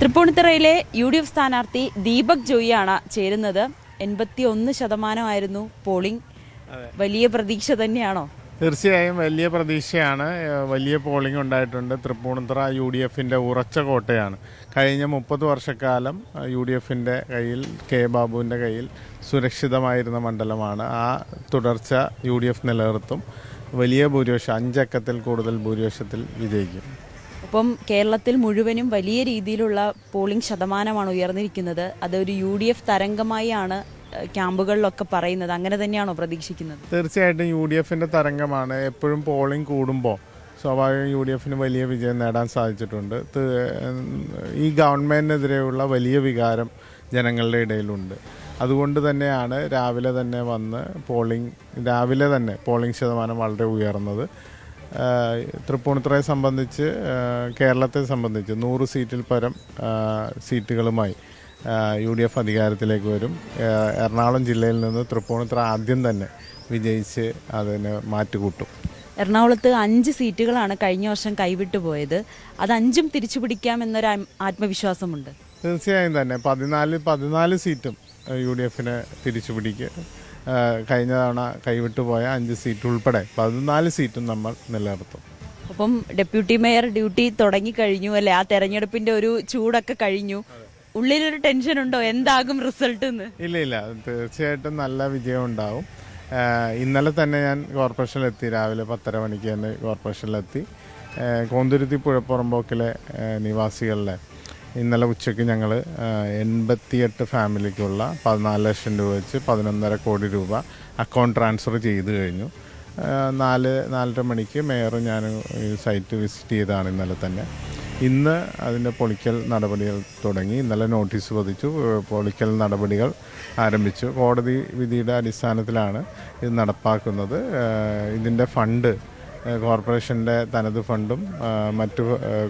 തൃപ്പൂണിത്തുറയിലെ UDF സ്ഥാനാർത്ഥി ദീപക് ജോയിയാണ് ചേരുന്നത്. 81% polling. വലിയ പ്രതീക്ഷ തന്നെയാണോ? തീർച്ചയായും വലിയ പ്രതീക്ഷയാണ്. വലിയ പോളിംഗ് ഉണ്ടായിട്ടുണ്ട്. തൃപ്പൂണിത്തുറ UDFന്റെ ഉറച്ച കോട്ടയാണ്. കഴിഞ്ഞ 30 വർഷക്കാലം UDFന്റെ കയ്യിൽ, കെ ബാബുവിൻ്റെ കയ്യിൽ സുരക്ഷിതമായിരുന്ന മണ്ഡലമാണ്. ആ തുടർച്ച UDF നിലനിർത്തും. വലിയ ഭൂരിപക്ഷം, 5 അക്കത്തിൽ കൂടുതൽ ഭൂരിപക്ഷത്തിൽ വിജയിക്കും. അപ്പം കേരളത്തിൽ മുഴുവനും വലിയ രീതിയിലുള്ള പോളിംഗ് ശതമാനമാണ് ഉയർന്നിരിക്കുന്നത്. അതൊരു UDF തരംഗമായാണ് ക്യാമ്പുകളിലൊക്കെ പറയുന്നത്. അങ്ങനെ തന്നെയാണോ പ്രതീക്ഷിക്കുന്നത്? തീർച്ചയായിട്ടും UDFന്റെ തരംഗമാണ്. എപ്പോഴും പോളിംഗ് കൂടുമ്പോൾ സ്വാഭാവികം UDFന് വലിയ വിജയം നേടാൻ സാധിച്ചിട്ടുണ്ട്. ഈ ഗവൺമെൻറ്റിനെതിരെയുള്ള വലിയ വികാരം ജനങ്ങളുടെ ഇടയിലുണ്ട്. അതുകൊണ്ട് തന്നെയാണ് രാവിലെ തന്നെ പോളിംഗ് ശതമാനം വളരെ ഉയർന്നത്. തൃപ്പൂണിത്തുറയെ സംബന്ധിച്ച്, കേരളത്തെ സംബന്ധിച്ച് 100 സീറ്റിൽ പരം സീറ്റുകളുമായി UDF അധികാരത്തിലേക്ക് വരും. എറണാകുളം ജില്ലയിൽ നിന്ന് തൃപ്പൂണിത്തുറ ആദ്യം തന്നെ വിജയിച്ച് അതിന് മാറ്റുകൂട്ടും. എറണാകുളത്ത് 5 സീറ്റുകളാണ് കഴിഞ്ഞ വർഷം കൈവിട്ടു പോയത്. അത് 5ഉം തിരിച്ചു പിടിക്കാമെന്നൊരു ആത്മവിശ്വാസമുണ്ട്. തീർച്ചയായും തന്നെ 14 സീറ്റും UDFന് തിരിച്ചു പിടിക്കുക. കഴിഞ്ഞ തവണ കൈവിട്ടു പോയ 5 സീറ്റ് ഉൾപ്പെടെ 14 സീറ്റും നമ്മൾ നിലനിർത്തും. അപ്പം ഡെപ്യൂട്ടി മേയർ ഡ്യൂട്ടി തുടങ്ങിക്കഴിഞ്ഞു അല്ലേ? ആ തെരഞ്ഞെടുപ്പിന്റെ ഒരു ചൂടൊക്കെ കഴിഞ്ഞു. ഉള്ളിലൊരു ടെൻഷൻ ഉണ്ടോ എന്താകും റിസൾട്ട് എന്ന്? ഇല്ല, തീർച്ചയായിട്ടും നല്ല വിജയം ഉണ്ടാവും. ഇന്നലെ തന്നെ ഞാൻ കോർപ്പറേഷനിലെത്തി. രാവിലെ 10:30 മണിക്ക് തന്നെ കോർപ്പറേഷനിലെത്തി. കോന്തുരുത്തി പുഴപ്പുറമ്പോക്കിലെ നിവാസികളിലെ ഇന്നലെ ഉച്ചയ്ക്ക് ഞങ്ങൾ 88 ഫാമിലിക്കുള്ള 14 ലക്ഷം രൂപ വെച്ച് 11.5 കോടി രൂപ അക്കൗണ്ട് ട്രാൻസ്ഫർ ചെയ്ത് കഴിഞ്ഞു. 4:30 മണിക്ക് മേയറും ഞാനും ഈ സൈറ്റ് വിസിറ്റ് ചെയ്തതാണ് ഇന്നലെ തന്നെ. ഇന്ന് അതിൻ്റെ പൊളിക്കൽ നടപടികൾ തുടങ്ങി. ഇന്നലെ നോട്ടീസ് പതിച്ചു. പൊളിക്കൽ നടപടികൾ ആരംഭിച്ചു. കോടതി വിധിയുടെ അടിസ്ഥാനത്തിലാണ് ഇത് നടപ്പാക്കുന്നത്. ഇതിൻ്റെ ഫണ്ട് കോർപ്പറേഷൻ്റെ തനത് ഫണ്ടും മറ്റു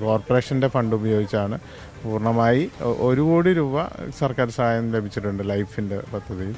കോർപ്പറേഷൻ്റെ ഫണ്ട് ഉപയോഗിച്ചാണ്. പൂർണ്ണമായി 1 കോടി രൂപ സർക്കാർ സഹായം ലഭിച്ചിട്ടുണ്ട് ലൈഫിൻ്റെ പദ്ധതിയിൽ.